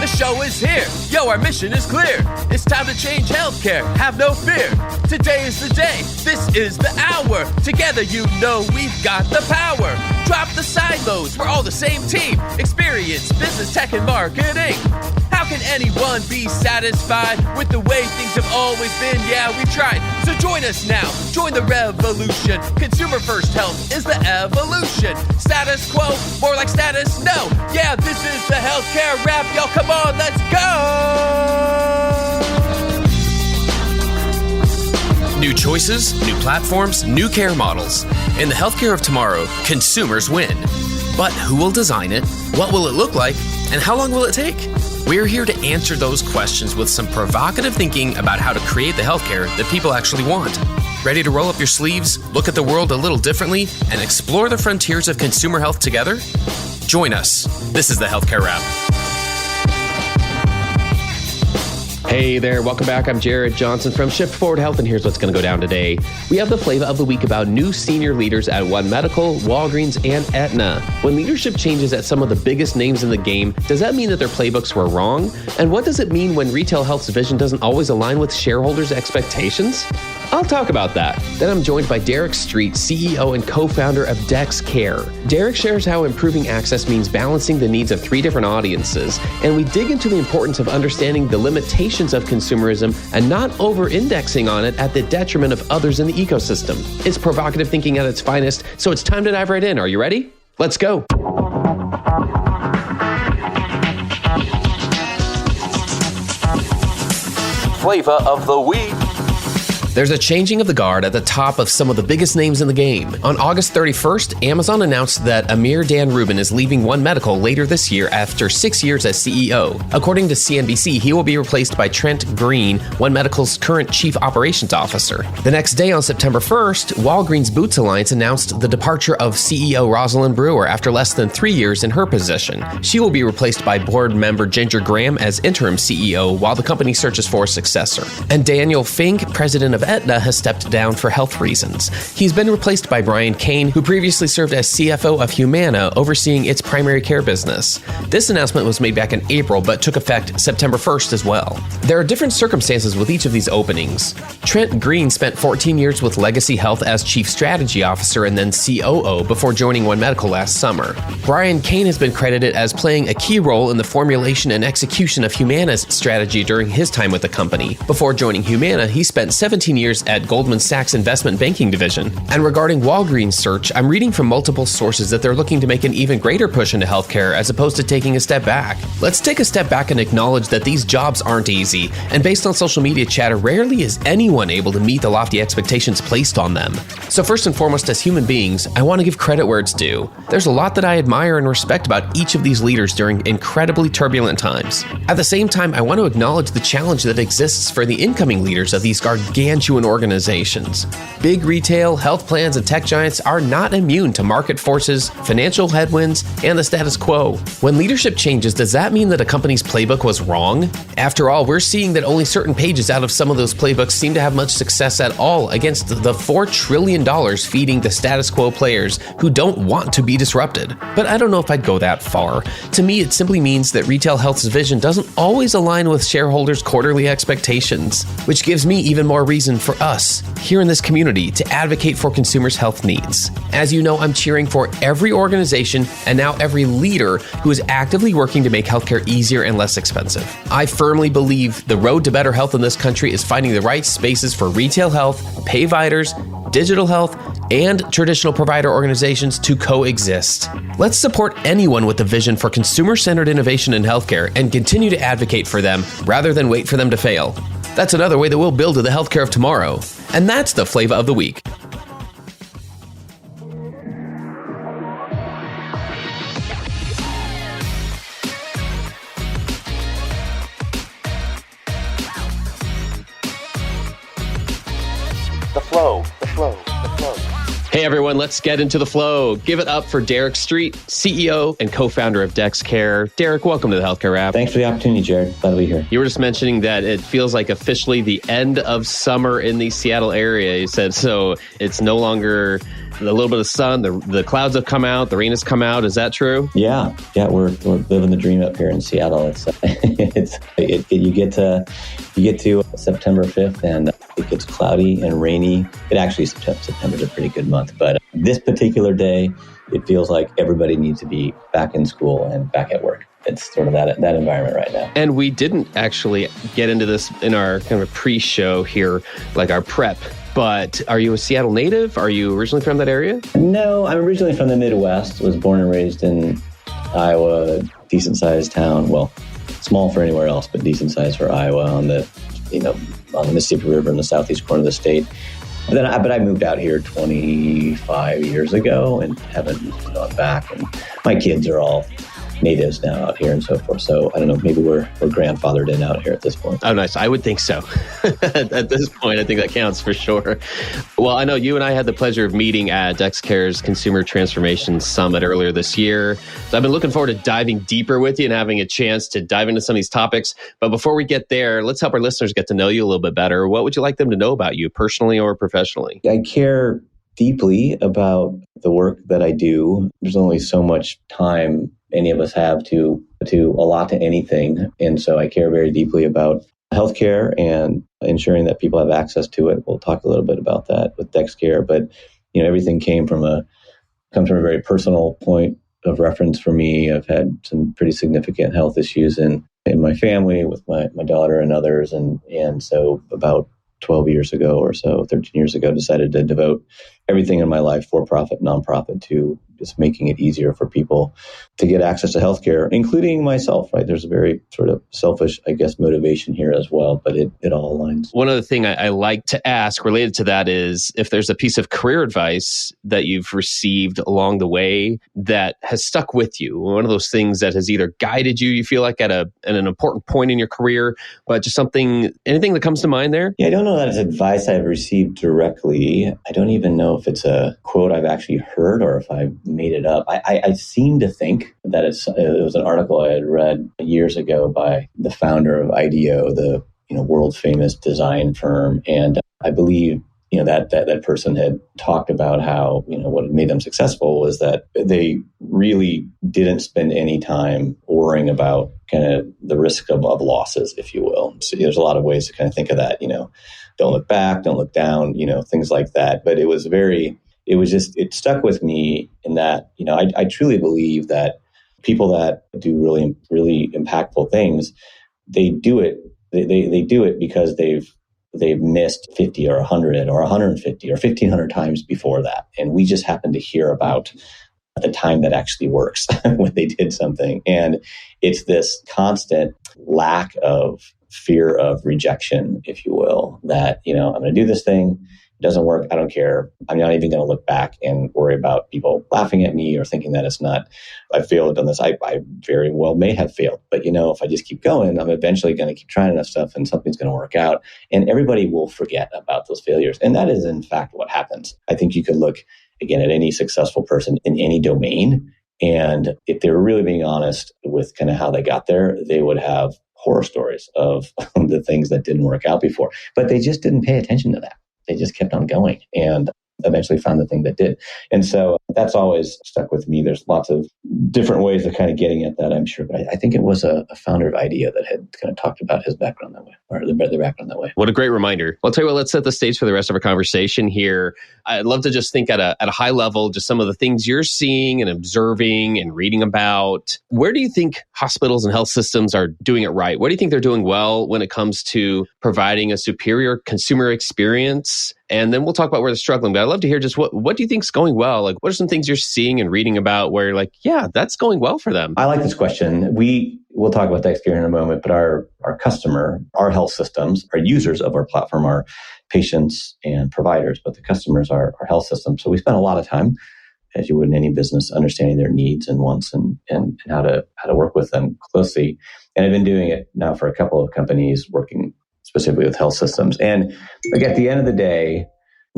The show is here. Yo, our mission is clear. It's time to change healthcare. Have no fear. Today is the day. This is the hour. Together, you know we've got the power. Drop the silos. We're all the same team. Experience, business, tech, and marketing. How can anyone be satisfied with the way things have always been? Yeah, we've tried. So join us now. Join the revolution. Consumer first health is the evolution. Status quo, more like status no. Yeah, this is the healthcare rap. Y'all, come on, let's go! New choices, new platforms, new care models. In the healthcare of tomorrow, consumers win. But who will design it? What will it look like? And how long will it take? We're here to answer those questions with some provocative thinking about how to create the healthcare that people actually want. Ready to roll up your sleeves, look at the world a little differently, and explore the frontiers of consumer health together? Join us. This is the Healthcare Wrap. Hey there, welcome back. I'm Jared Johnson from Shift Forward Health, and here's what's going to go down today. We have the Flava of the week about new senior leaders at One Medical, Walgreens, and Aetna. When leadership changes at some of the biggest names in the game, does that mean that their playbooks were wrong? And what does it mean when retail health's vision doesn't always align with shareholders' expectations? I'll talk about that. Then I'm joined by Streat, CEO and co-founder of DexCare. Derek shares how improving access means balancing the needs of 3 different audiences, and we dig into the importance of understanding the limitations of consumerism and not over-indexing on it at the detriment of others in the ecosystem. It's provocative thinking at its finest, so it's time to dive right in. Are you ready? Let's go. Flava of the week. There's a changing of the guard at the top of some of the biggest names in the game. On August 31st, Amazon announced that Amir Dan Rubin is leaving One Medical later this year after 6 years as CEO. According to CNBC, he will be replaced by Trent Green, One Medical's current Chief Operations Officer. The next day, on September 1st, Walgreens Boots Alliance announced the departure of CEO Rosalind Brewer after less than 3 years in her position. She will be replaced by board member Ginger Graham as interim CEO while the company searches for a successor. And Daniel Fink, president of Aetna, has stepped down for health reasons. He's been replaced by Brian Kane, who previously served as CFO of Humana, overseeing its primary care business. This announcement was made back in April, but took effect September 1st as well. There are different circumstances with each of these openings. Trent Green spent 14 years with Legacy Health as Chief Strategy Officer and then COO before joining One Medical last summer. Brian Kane has been credited as playing a key role in the formulation and execution of Humana's strategy during his time with the company. Before joining Humana, he spent 17 years at Goldman Sachs Investment Banking Division. And regarding Walgreens' search, I'm reading from multiple sources that they're looking to make an even greater push into healthcare as opposed to taking a step back. Let's take a step back and acknowledge that these jobs aren't easy, and based on social media chatter, rarely is anyone able to meet the lofty expectations placed on them. So first and foremost, as human beings, I want to give credit where it's due. There's a lot that I admire and respect about each of these leaders during incredibly turbulent times. At the same time, I want to acknowledge the challenge that exists for the incoming leaders of these gargantuan organizations. Big retail, health plans, and tech giants are not immune to market forces, financial headwinds, and the status quo. When leadership changes, does that mean that a company's playbook was wrong? After all, we're seeing that only certain pages out of some of those playbooks seem to have much success at all against the $4 trillion feeding the status quo players who don't want to be disrupted. But I don't know if I'd go that far. To me, it simply means that retail health's vision doesn't always align with shareholders' quarterly expectations, which gives me even more reason for us here in this community to advocate for consumers' health needs. As you know, I'm cheering for every organization and now every leader who is actively working to make healthcare easier and less expensive. I firmly believe the road to better health in this country is finding the right spaces for retail health, payviders, digital health, and traditional provider organizations to coexist. Let's support anyone with a vision for consumer-centered innovation in healthcare and continue to advocate for them rather than wait for them to fail. That's another way that we'll build the healthcare of tomorrow. And that's the Flava of the week. The flow. Hey everyone, let's get into the flow. Give it up for Derek Streat, CEO and co-founder of DexCare. Derek, welcome to the Healthcare Wrap. Thanks for the opportunity, Jared. Glad to be here. You were just mentioning that it feels like officially the end of summer in the Seattle area. You said so it's no longer a little bit of sun. The clouds have come out. The rain has come out. Is that true? Yeah. We're living the dream up here in Seattle. You get to September 5th and it gets cloudy and rainy. It actually September's a pretty good month, but this particular day, it feels like everybody needs to be back in school and back at work. It's sort of that environment right now. And we didn't actually get into this in our kind of pre-show here, like our prep. But are you a Seattle native? Are you originally from that area? No, I'm originally from the Midwest. Was born and raised in Iowa, decent-sized town. Well, small for anywhere else, but decent size for Iowa on the Mississippi River in the southeast corner of the state. But I moved out here 25 years ago and haven't gone back. And my kids are all natives now out here and so forth. So I don't know, maybe we're grandfathered in out here at this point. Oh, nice. I would think so. At this point, I think that counts for sure. Well, I know you and I had the pleasure of meeting at DexCare's Consumer Transformation Summit earlier this year. So I've been looking forward to diving deeper with you and having a chance to dive into some of these topics. But before we get there, let's help our listeners get to know you a little bit better. What would you like them to know about you personally or professionally? I care deeply about the work that I do. There's only so much time any of us have to allot to anything. And so I care very deeply about healthcare and ensuring that people have access to it. We'll talk a little bit about that with DexCare, but everything comes from a very personal point of reference for me. I've had some pretty significant health issues in my family with my daughter and others. And so about 12 years ago or so, 13 years ago, decided to devote everything in my life, for-profit, nonprofit, to just making it easier for people to get access to healthcare, including myself, right? There's a very sort of selfish, I guess, motivation here as well, but it all aligns. One other thing I like to ask related to that is if there's a piece of career advice that you've received along the way that has stuck with you, one of those things that has either guided you feel like at an important point in your career, but just anything that comes to mind there? Yeah, I don't know that it's advice I've received directly. I don't even know if it's a quote I've actually heard or if I made it up. I seem to think that it was an article I had read years ago by the founder of IDEO, the world famous design firm, and I believe that person had talked about how what had made them successful was that they really didn't spend any time worrying about kind of the risk of losses, if you will. So there's a lot of ways to kind of think of that. Don't look back, don't look down, things like that. But it stuck with me in that, I truly believe that people that do really, really impactful things, they do it because they've missed 50 or 100 or 150 or 1,500 times before that. And we just happen to hear about the time that actually works when they did something. And it's this constant lack of fear of rejection, if you will, that, I'm going to do this thing. It doesn't work. I don't care. I'm not even going to look back and worry about people laughing at me or thinking that it's not, I failed, done this. I very well may have failed. But, if I just keep going, I'm eventually going to keep trying enough stuff and something's going to work out. And everybody will forget about those failures. And that is, in fact, what happens. I think you could look, again, at any successful person in any domain. And if they were really being honest with kind of how they got there, they would have horror stories of the things that didn't work out before. But they just didn't pay attention to that. They just kept on going and eventually found the thing that did. And so that's always stuck with me. There's lots of different ways of kind of getting at that, I'm sure. But I think it was a founder of IDEO that had kind of talked about his background that way, or their background that way. What a great reminder. Well, I'll tell you what, let's set the stage for the rest of our conversation here. I'd love to just think at a high level, just some of the things you're seeing and observing and reading about. Where do you think hospitals and health systems are doing it right? What do you think they're doing well when it comes to providing a superior consumer experience? And then we'll talk about where they're struggling. But I'd love to hear just what do you think is going well? Like, what are some things you're seeing and reading about where you're like, yeah, that's going well for them? I like this question. We'll talk about DexCare in a moment, but our customer, our health systems, our users of our platform are patients and providers, but the customers are our health systems. So we spend a lot of time, as you would in any business, understanding their needs and wants and how to work with them closely. And I've been doing it now for a couple of companies working specifically with health systems. And like at the end of the day,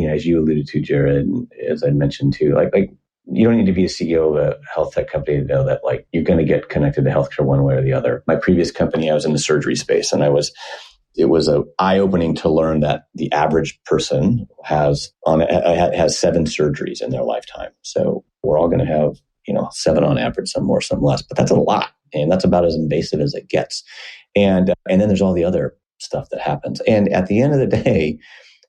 as you alluded to, Jared, as I mentioned too, like you don't need to be a CEO of a health tech company to know that like you're going to get connected to healthcare one way or the other. My previous company, I was in the surgery space, and it was a eye-opening to learn that the average person has 7 surgeries in their lifetime. So we're all going to have 7 on average, some more, some less, but that's a lot, and that's about as invasive as it gets. And then there's all the other stuff that happens. And at the end of the day,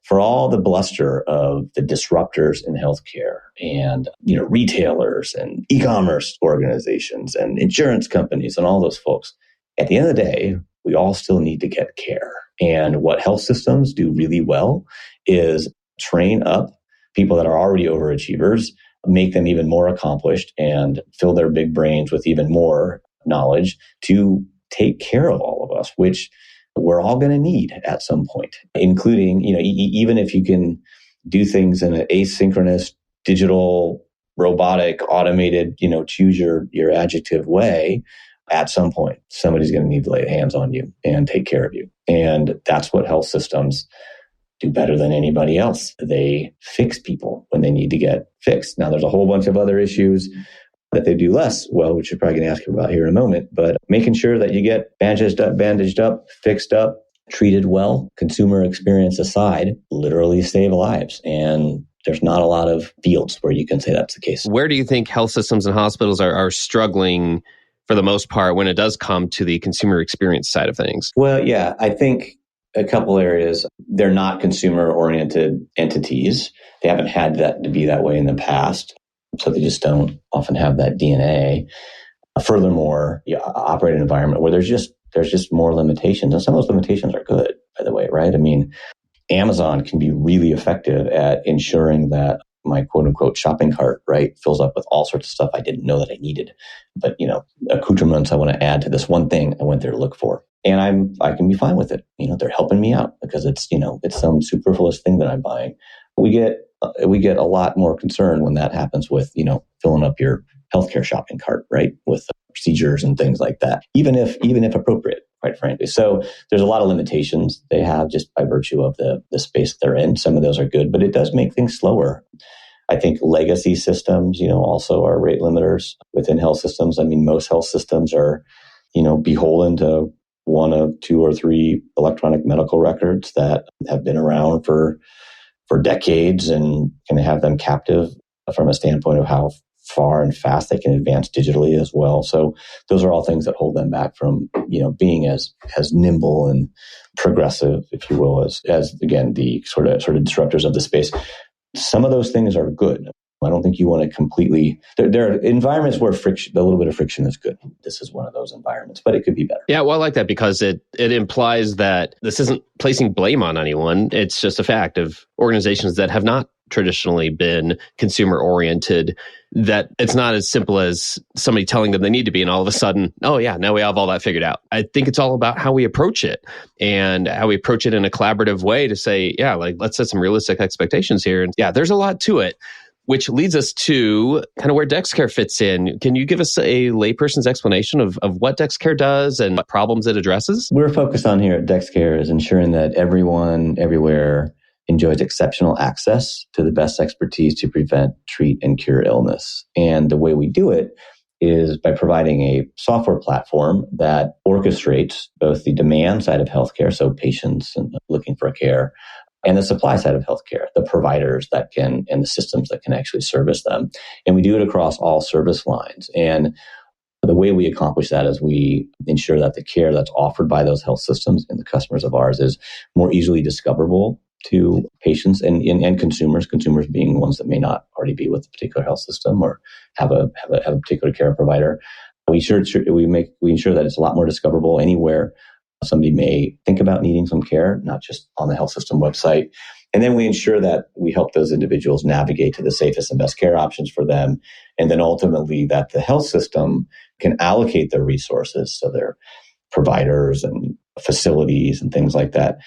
for all the bluster of the disruptors in healthcare and retailers and e-commerce organizations and insurance companies and all those folks, at the end of the day, we all still need to get care. And what health systems do really well is train up people that are already overachievers, make them even more accomplished, and fill their big brains with even more knowledge to take care of all of us, which we're all going to need at some point, including, even if you can do things in an asynchronous, digital, robotic, automated, choose your adjective way, at some point, somebody's going to need to lay hands on you and take care of you. And that's what health systems do better than anybody else. They fix people when they need to get fixed. Now, there's a whole bunch of other issues that they do less well, which you're probably going to ask about here in a moment, but making sure that you get bandaged up, fixed up, treated well, consumer experience aside, literally save lives. And there's not a lot of fields where you can say that's the case. Where do you think health systems and hospitals are struggling for the most part when it does come to the consumer experience side of things? Well, yeah, I think a couple areas. They're not consumer-oriented entities. They haven't had that to be that way in the past. So they just don't often have that DNA. Furthermore, you operate in an environment where there's just more limitations. And some of those limitations are good, by the way, right? I mean, Amazon can be really effective at ensuring that my quote unquote shopping cart, right, fills up with all sorts of stuff I didn't know that I needed. But, accoutrements I want to add to this one thing I went there to look for. And I can be fine with it. They're helping me out because it's some superfluous thing that I'm buying. We get a lot more concerned when that happens with, filling up your healthcare shopping cart, right, with procedures and things like that, even if appropriate, quite frankly. So there's a lot of limitations they have just by virtue of the space they're in. Some of those are good, but it does make things slower. I think legacy systems, also are rate limiters within health systems. I mean, most health systems are, beholden to 1 of 2 or 3 electronic medical records that have been around for decades and can have them captive from a standpoint of how far and fast they can advance digitally as well. So those are all things that hold them back from, being as nimble and progressive, if you will, as again, the sort of disruptors of the space. Some of those things are good. I don't think you want to completely. There are environments where a little bit of friction is good. This is one of those environments, but it could be better. Yeah, well, I like that because it implies that this isn't placing blame on anyone. It's just a fact of organizations that have not traditionally been consumer oriented, that it's not as simple as somebody telling them they need to be and all of a sudden, oh yeah, now we have all that figured out. I think it's all about how we approach it and how we approach it in a collaborative way to say, yeah, like let's set some realistic expectations here. And yeah, there's a lot to it, which leads us to kind of where DexCare fits in. Can you give us a layperson's explanation of what DexCare does and what problems it addresses? We're focused on here at DexCare is ensuring that everyone, everywhere, enjoys exceptional access to the best expertise to prevent, treat, and cure illness. And the way we do it is by providing a software platform that orchestrates both the demand side of healthcare, so patients looking for care, and the supply side of healthcare, the providers that can, and the systems that can actually service them. And we do it across all service lines. And the way we accomplish that is we ensure that the care that's offered by those health systems and the customers of ours is more easily discoverable to patients and consumers being the ones that may not already be with a particular health system or have a particular care provider. We ensure that it's a lot more discoverable anywhere somebody may think about needing some care, not just on the health system website. And then we ensure that we help those individuals navigate to the safest and best care options for them. And then ultimately that the health system can allocate their resources, so their providers and facilities and things like that,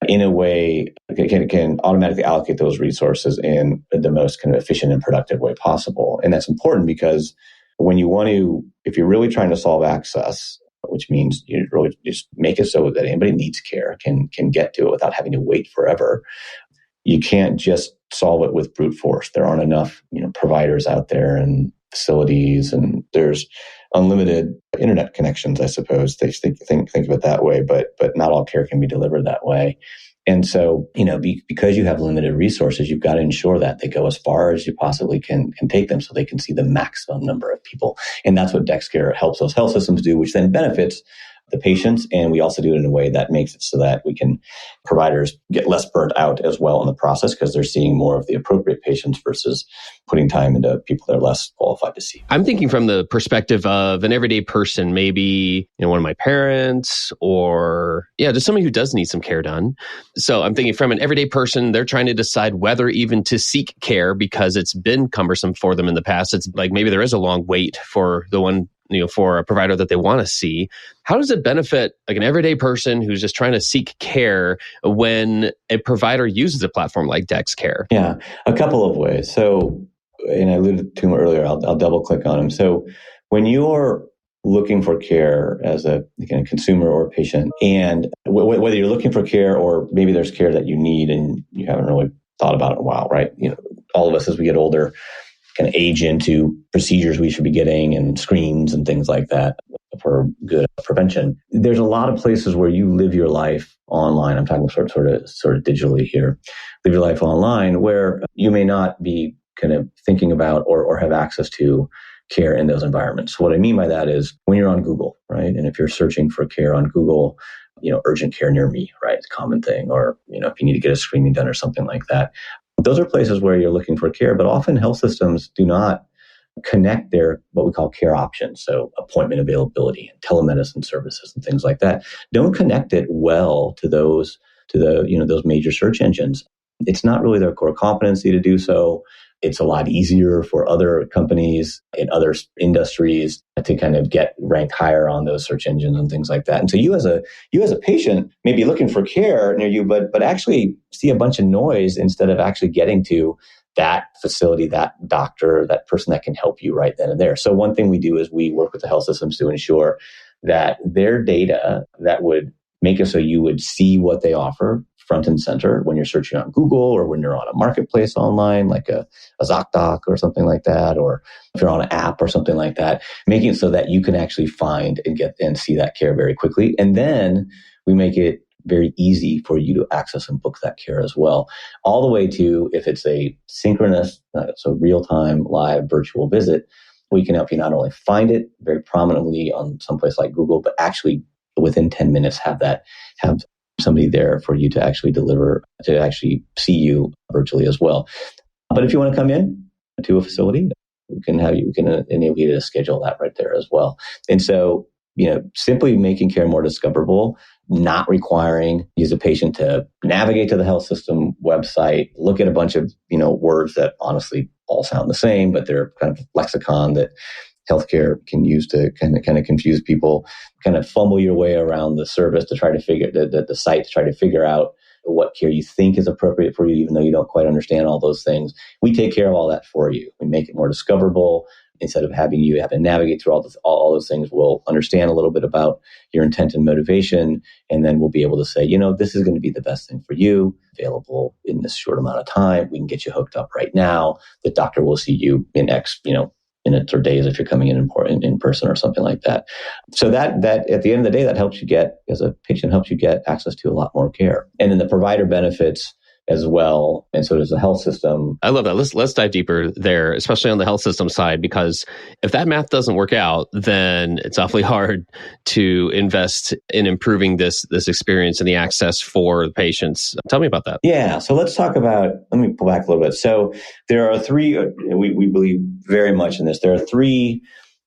in a way can automatically allocate those resources in the most kind of efficient and productive way possible. And that's important because if you're really trying to solve access, which means you really just make it so that anybody needs care can get to it without having to wait forever, you can't just solve it with brute force. There aren't enough, providers out there and facilities, and there's unlimited internet connections, I suppose. They think of it that way, but not all care can be delivered that way. And so, because you have limited resources, you've got to ensure that they go as far as you possibly can take them so they can see the maximum number of people. And that's what DexCare helps those health systems do, which then benefits the patients. And we also do it in a way that makes it so that providers get less burnt out as well in the process, because they're seeing more of the appropriate patients versus putting time into people they're less qualified to see. I'm thinking from the perspective of an everyday person, maybe one of my parents, or just somebody who does need some care done. So I'm thinking from an everyday person, they're trying to decide whether even to seek care because it's been cumbersome for them in the past. It's like maybe there is a long wait for the one, for a provider that they want to see. How does it benefit like an everyday person who's just trying to seek care when a provider uses a platform like DexCare? Yeah, a couple of ways. So, and I alluded to them earlier, I'll double click on them. So when you're looking for care as a consumer or a patient, and whether you're looking for care or maybe there's care that you need and you haven't really thought about it in a while, right? All of us as we get older kind of age into procedures we should be getting and screens and things like that for good prevention. There's a lot of places where you live your life online. I'm talking sort of digitally here. Live your life online where you may not be kind of thinking about or have access to care in those environments. So what I mean by that is when you're on Google, right? And if you're searching for care on Google, urgent care near me, right? It's a common thing. Or, if you need to get a screening done or something like that. Those are places where you're looking for care, but often health systems do not connect their what we call care options, so appointment availability, telemedicine services, and things like that. Don't connect it well to those major search engines. It's not really their core competency to do so. It's a lot easier for other companies in other industries to kind of get ranked higher on those search engines and things like that. And so you as a patient may be looking for care near you, but actually see a bunch of noise instead of actually getting to that facility, that doctor, that person that can help you right then and there. So one thing we do is we work with the health systems to ensure that their data that would make it so you would see what they offer front and center when you're searching on Google or when you're on a marketplace online, like a ZocDoc or something like that, or if you're on an app or something like that, making it so that you can actually find and get and see that care very quickly. And then we make it very easy for you to access and book that care as well, all the way to if it's a synchronous, so real-time live virtual visit, we can help you not only find it very prominently on someplace like Google, but actually within 10 minutes have somebody there for you to actually deliver, to actually see you virtually as well. But if you want to come in to a facility, we can enable you to schedule that right there as well. And so, simply making care more discoverable, not requiring you as a patient to navigate to the health system website, look at a bunch of, words that honestly all sound the same, but they're kind of lexicon that healthcare can use to kind of confuse people, kind of fumble your way around the service to try to figure the site to try to figure out what care you think is appropriate for you, even though you don't quite understand all those things. We take care of all that for you. We make it more discoverable. Instead of having you have to navigate through all those things, we'll understand a little bit about your intent and motivation, and then we'll be able to say, this is going to be the best thing for you, available in this short amount of time. We can get you hooked up right now. The doctor will see you in X, minutes or days if you're coming in person or something like that. So that at the end of the day, that helps you get, as a patient, helps you get access to a lot more care. And then the provider benefits as well, and so does the health system. I love that. Let's dive deeper there, especially on the health system side, because if that math doesn't work out, then it's awfully hard to invest in improving this experience and the access for the patients. Tell me about that. Yeah, so let me pull back a little bit. So there are three, we believe very much in this, there are three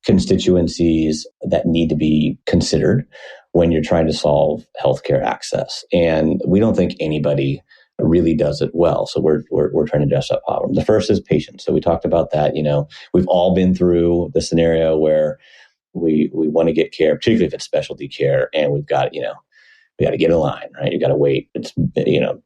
constituencies that need to be considered when you're trying to solve healthcare access. And we don't think anybody really does it well. So we're trying to address that problem. The first is patients. So we talked about that. We've all been through the scenario where we want to get care, particularly if it's specialty care, and we've got, we got to get in line, right? You got to wait. It's,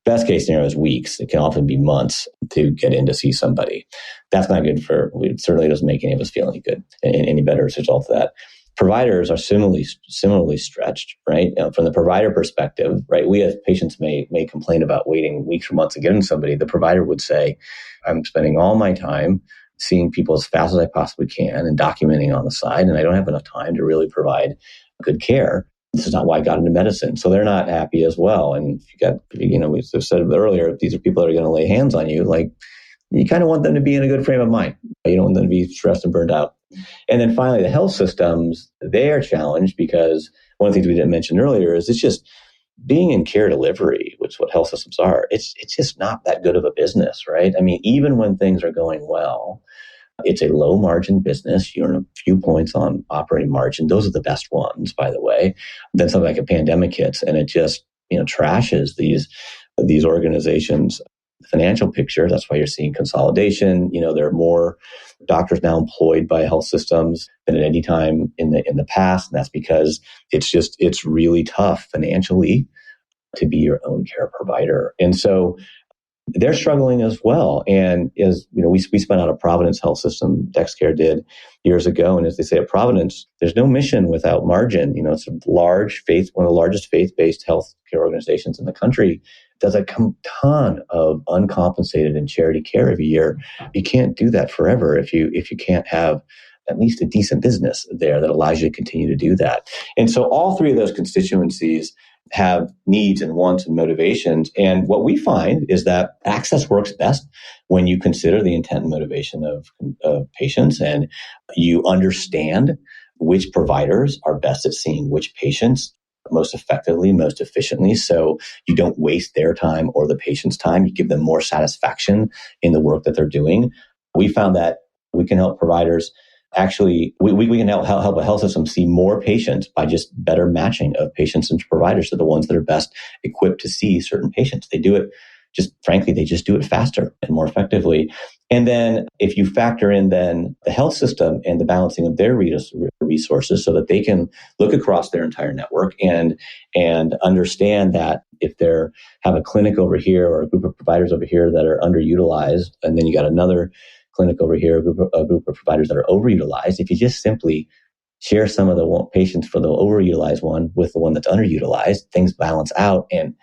best case scenario is weeks. It can often be months to get in to see somebody. That's not good it certainly doesn't make any of us feel any good, any better as a result of that. Providers are similarly stretched, right? From the provider perspective, right? We as patients may complain about waiting weeks or months to get in somebody. The provider would say, I'm spending all my time seeing people as fast as I possibly can and documenting on the side, and I don't have enough time to really provide good care. This is not why I got into medicine. So they're not happy as well. And if you got, we said earlier, if these are people that are going to lay hands on you, like, you kind of want them to be in a good frame of mind. You don't want them to be stressed and burned out. And then finally, the health systems, they are challenged because one of the things we didn't mention earlier is it's just being in care delivery, which is what health systems are. It's just not that good of a business, right? I mean, even when things are going well, it's a low margin business. You earn a few points on operating margin. Those are the best ones, by the way. Then something like a pandemic hits and it just, trashes these organizations' financial picture. That's why you're seeing consolidation. There are more doctors now employed by health systems than at any time in the past. And that's because it's really tough financially to be your own care provider. And so they're struggling as well. And as we spun out a Providence health system, DexCare did years ago. And as they say at Providence, there's no mission without margin. It's a one of the largest faith-based healthcare organizations in the country. Does a ton of uncompensated and charity care every year. You can't do that forever if you can't have at least a decent business there that allows you to continue to do that. And so all three of those constituencies have needs and wants and motivations. And what we find is that access works best when you consider the intent and motivation of patients and you understand which providers are best at seeing which patients most effectively, most efficiently. So you don't waste their time or the patient's time. You give them more satisfaction in the work that they're doing. We found that we can help providers. Actually, we can help a health system see more patients by just better matching of patients and providers to the ones that are best equipped to see certain patients. They do it they just do it faster and more effectively. And then if you factor in then the health system and the balancing of their resources so that they can look across their entire network and understand that if they have a clinic over here or a group of providers over here that are underutilized, and then you got another clinic over here, a group of providers that are overutilized, if you just simply share some of the patients for the overutilized one with the one that's underutilized, things balance out and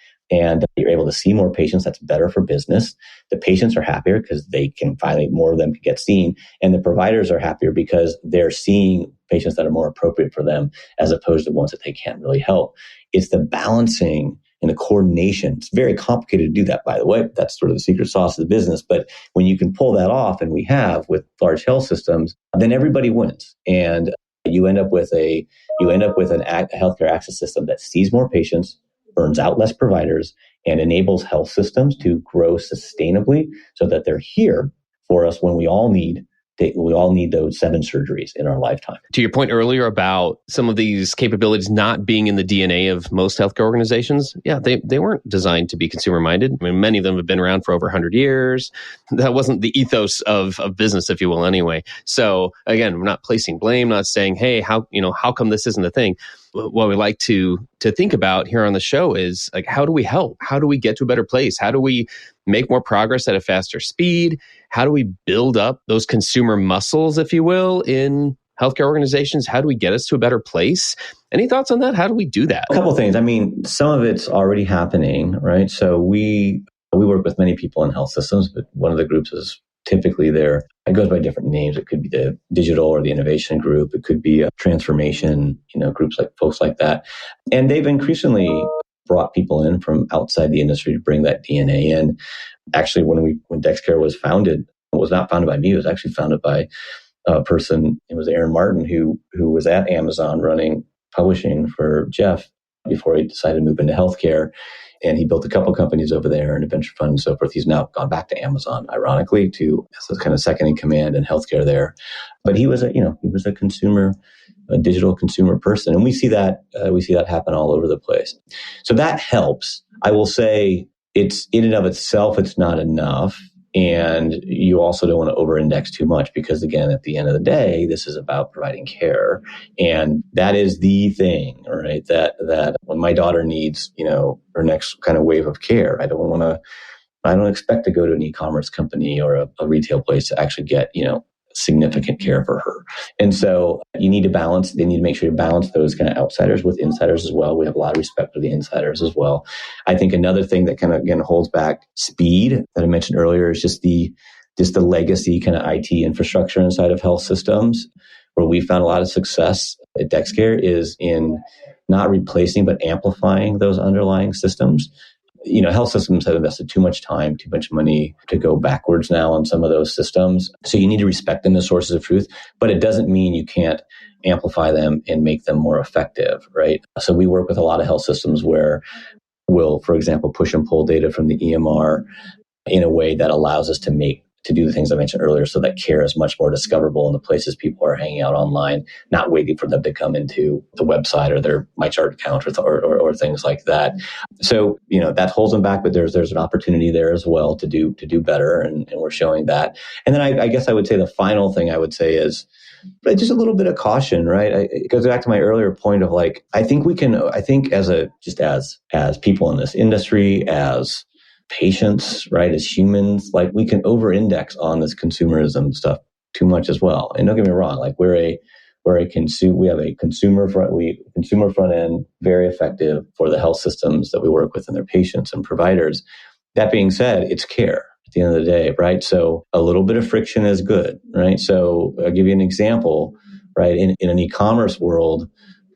you're able to see more patients. That's better for business. The patients are happier because they can finally, more of them can get seen. And the providers are happier because they're seeing patients that are more appropriate for them as opposed to ones that they can't really help. It's the balancing and the coordination. It's very complicated to do that, by the way. That's sort of the secret sauce of the business. But when you can pull that off, and we have with large health systems, then everybody wins. And you end up with a healthcare access system that sees more patients, burns out less providers, and enables health systems to grow sustainably so that they're here for us when we all need those 7 surgeries in our lifetime. To your point earlier about some of these capabilities not being in the DNA of most healthcare organizations, they weren't designed to be consumer-minded. I mean, many of them have been around for over 100 years. That wasn't the ethos of business, if you will, anyway. So again, we're not placing blame, not saying, hey, how come this isn't a thing? What we like to think about here on the show is, like, how do we help? How do we get to a better place? How do we make more progress at a faster speed? How do we build up those consumer muscles, if you will, in healthcare organizations? How do we get us to a better place? Any thoughts on that? How do we do that? A couple of things. I mean, some of it's already happening, right? So we work with many people in health systems, but one of the groups is typically it goes by different names. It could be the digital or the innovation group. It could be a transformation, groups like folks like that. And they've increasingly brought people in from outside the industry to bring that DNA in. Actually, when DexCare was founded, it was not founded by me. It was actually founded by a person. It was Aaron Martin, who was at Amazon running publishing for Jeff before he decided to move into healthcare. And he built a couple companies over there and a venture fund and so forth. He's now gone back to Amazon, ironically, as kind of second in command in healthcare there. But he was a digital consumer person. And we see that happen all over the place. So that helps. I will say it's in and of itself, it's not enough. And you also don't want to over-index too much because, again, at the end of the day, this is about providing care. And that is the thing, right? That when my daughter needs, her next kind of wave of care, I don't expect to go to an e-commerce company or a retail place to actually get, significant care for her. And so they need to make sure you balance those kind of outsiders with insiders as well. We have a lot of respect for the insiders as well. I think another thing that kind of, again, holds back speed that I mentioned earlier is just the legacy kind of IT infrastructure inside of health systems. Where we found a lot of success at DexCare is in not replacing, but amplifying those underlying systems. Health systems have invested too much time, too much money to go backwards now on some of those systems. So you need to respect them as sources of truth, but it doesn't mean you can't amplify them and make them more effective, right? So we work with a lot of health systems where we'll, for example, push and pull data from the EMR in a way that allows us to do the things I mentioned earlier, so that care is much more discoverable in the places people are hanging out online, not waiting for them to come into the website or their MyChart account or things like that. So, that holds them back, but there's an opportunity there as well to do better. And we're showing that. And then I guess I would say the final thing I would say is just a little bit of caution, right? It goes back to my earlier point of I think as people in this industry, as patients, right, as humans, we can over-index on this consumerism stuff too much as well. And don't get me wrong, we have a consumer front end, very effective for the health systems that we work with and their patients and providers. That being said, it's care at the end of the day, right? So a little bit of friction is good, right? So I'll give you an example, right? In an e-commerce world,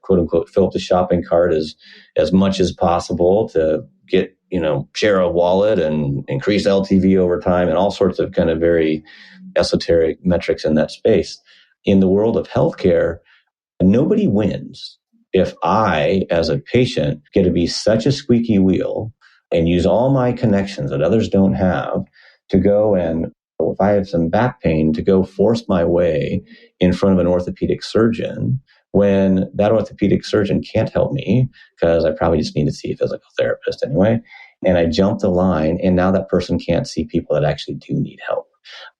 quote unquote, fill up the shopping cart as much as possible to get, share a wallet and increase LTV over time and all sorts of kind of very esoteric metrics in that space. In the world of healthcare, nobody wins if I, as a patient, get to be such a squeaky wheel and use all my connections that others don't have to go and, if I have some back pain, to go force my way in front of an orthopedic surgeon when that orthopedic surgeon can't help me because I probably just need to see a physical therapist anyway. And I jump the line, and now that person can't see people that actually do need help.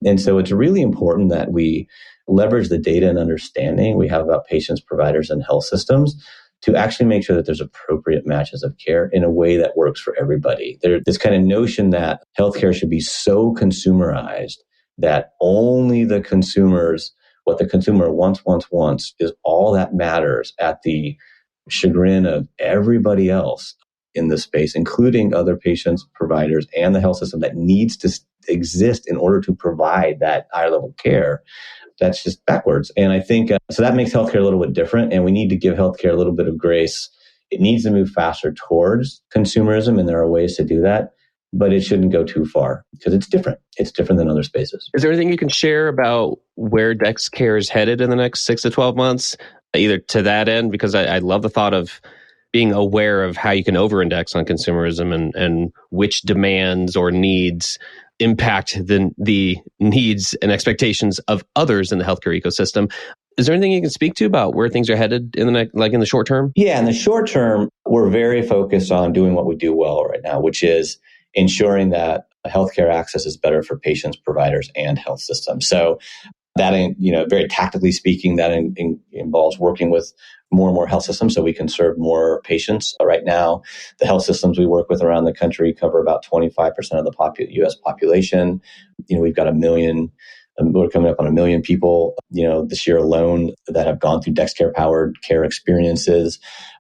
And so it's really important that we leverage the data and understanding we have about patients, providers, and health systems to actually make sure that there's appropriate matches of care in a way that works for everybody. There's this kind of notion that healthcare should be so consumerized that only what the consumer wants is all that matters at the chagrin of everybody else in this space, including other patients, providers, and the health system that needs to exist in order to provide that higher level care. That's just backwards. And I think, so that makes healthcare a little bit different, and we need to give healthcare a little bit of grace. It needs to move faster towards consumerism, and there are ways to do that, but it shouldn't go too far because it's different. It's different than other spaces. Is there anything you can share about where DexCare is headed in the next 6 to 12 months, either to that end? Because I love the thought of being aware of how you can over-index on consumerism and which demands or needs impact the needs and expectations of others in the healthcare ecosystem. Is there anything you can speak to about where things are headed in the short term? Yeah, in the short term, we're very focused on doing what we do well right now, which is ensuring that healthcare access is better for patients, providers, and health systems. So that, very tactically speaking, that involves working with more and more health systems so we can serve more patients. Right now, the health systems we work with around the country cover about 25% of the U.S. population. We've got 1 million. We're coming up on 1 million people, this year alone that have gone through DexCare-powered care experiences.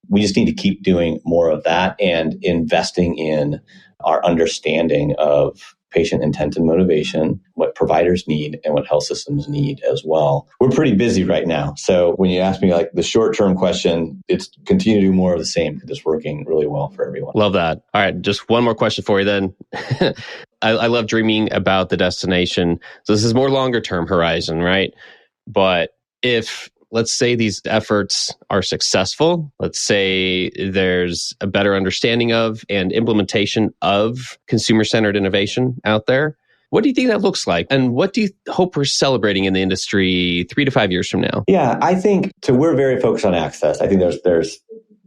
We just need to keep doing more of that and investing in our understanding of patient intent and motivation, what providers need and what health systems need as well. We're pretty busy right now. So when you ask me the short-term question, it's continue to do more of the same because it's working really well for everyone. Love that. All right, just one more question for you then. I love dreaming about the destination. So this is more longer term horizon, right? But if, let's say these efforts are successful, let's say there's a better understanding of and implementation of consumer-centered innovation out there, what do you think that looks like? And what do you hope we're celebrating in the industry 3 to 5 years from now? Yeah, I think, so we're very focused on access. I think there's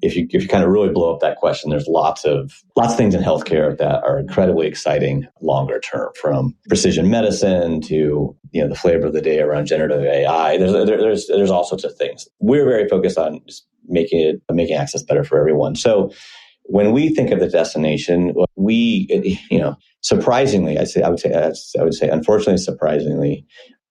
if you kind of really blow up that question, there's lots of things in healthcare that are incredibly exciting longer term, from precision medicine to the flavor of the day around generative AI. There's all sorts of things. We're very focused on just making access better for everyone. So when we think of the destination, surprisingly, I would say, unfortunately, surprisingly,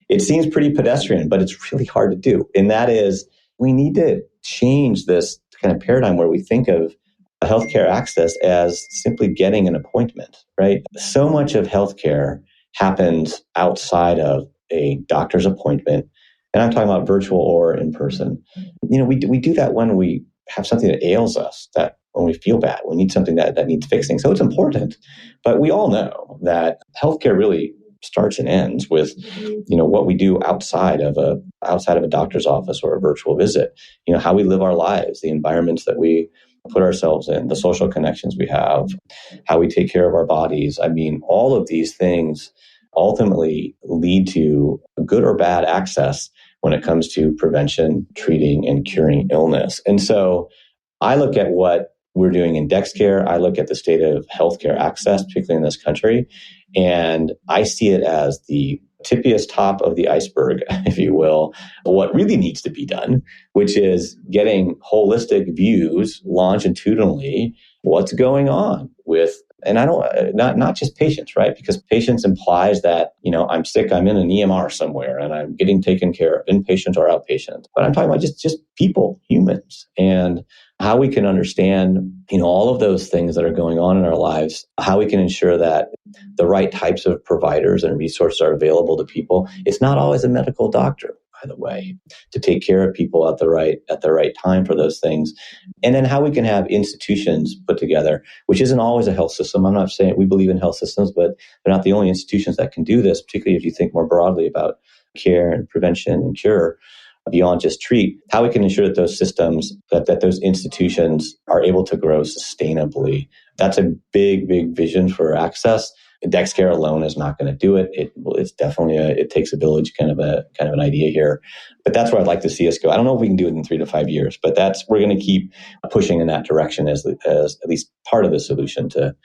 It seems pretty pedestrian, but it's really hard to do. And that is, we need to change this kind of paradigm where we think of healthcare access as simply getting an appointment, right? So much of healthcare happens outside of a doctor's appointment. And I'm talking about virtual or in person. We do that when we have something that ails us, that when we feel bad, we need something that needs fixing. So it's important. But we all know that healthcare really starts and ends with, what we do outside of a doctor's office or a virtual visit. How we live our lives, the environments that we put ourselves in, the social connections we have, how we take care of our bodies. I mean, all of these things ultimately lead to good or bad access when it comes to prevention, treating, and curing illness. And so I look at what we're doing in DexCare. I look at the state of healthcare access, particularly in this country, and I see it as the tippiest top of the iceberg, if you will, what really needs to be done, which is getting holistic views longitudinally, what's going on with, and not just patients, right? Because patients implies that, I'm sick, I'm in an EMR somewhere and I'm getting taken care of, inpatient or outpatient. But I'm talking about just people, humans, and how we can understand, all of those things that are going on in our lives, how we can ensure that the right types of providers and resources are available to people. It's not always a medical doctor, by the way, to take care of people at the right time for those things. And then how we can have institutions put together, which isn't always a health system. I'm not saying we believe in health systems, but they're not the only institutions that can do this, particularly if you think more broadly about care and prevention and cure beyond just treat, how we can ensure that those systems, that those institutions are able to grow sustainably. That's a big, big vision for access. DexCare alone is not going to do it. It's definitely it takes a village kind of an idea here. But that's where I'd like to see us go. I don't know if we can do it in 3 to 5 years, but we're going to keep pushing in that direction as at least part of the solution to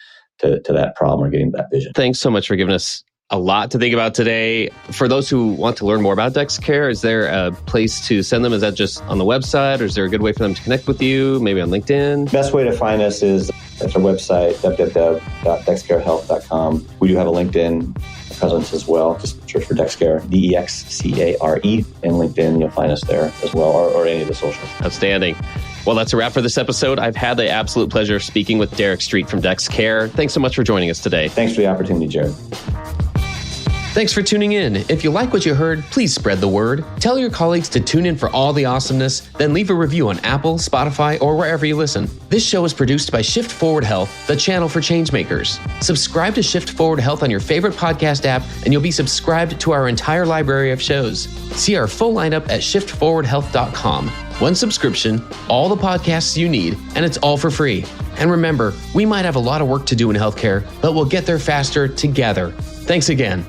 that problem or getting to that vision. Thanks so much for giving us a lot to think about today. For those who want to learn more about DexCare, is there a place to send them? Is that just on the website, or is there a good way for them to connect with you, maybe on LinkedIn? Best way to find us is at our website, www.dexcarehealth.com. We do have a LinkedIn presence as well. Just search for DexCare, DexCare, and LinkedIn. You'll find us there as well, or any of the socials. Outstanding. Well, that's a wrap for this episode. I've had the absolute pleasure of speaking with Derek Streat from DexCare. Thanks so much for joining us today. Thanks for the opportunity, Jared. Thanks for tuning in. If you like what you heard, please spread the word. Tell your colleagues to tune in for all the awesomeness, then leave a review on Apple, Spotify, or wherever you listen. This show is produced by Shift Forward Health, the channel for changemakers. Subscribe to Shift Forward Health on your favorite podcast app, and you'll be subscribed to our entire library of shows. See our full lineup at shiftforwardhealth.com. One subscription, all the podcasts you need, and it's all for free. And remember, we might have a lot of work to do in healthcare, but we'll get there faster together. Thanks again.